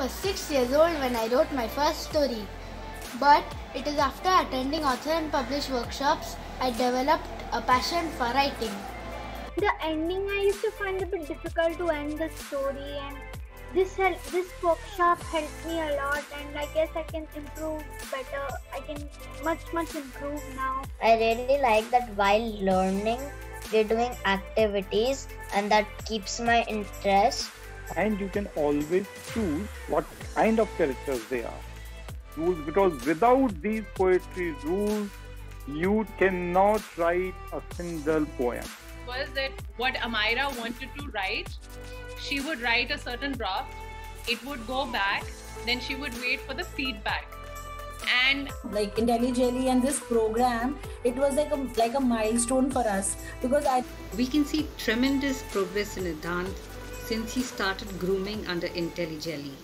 was 6 years old when I wrote my first story. But it is after attending author and publish workshops I developed a passion for writing. The ending I used to find a bit difficult to end the story, and this workshop helped me a lot, and I guess I can improve better. I can much improve now. I really like that while learning we're doing activities, and that keeps my interest. And you can always choose what kind of characters they are. Rules, because without these poetry rules, you cannot write a single poem. Was that what Amira wanted to write? She would write a certain draft, it would go back, then she would wait for the feedback. And like IntelliJelly and this program, it was like a milestone for us, because we can see tremendous progress in Idant since he started grooming under IntelliJelly.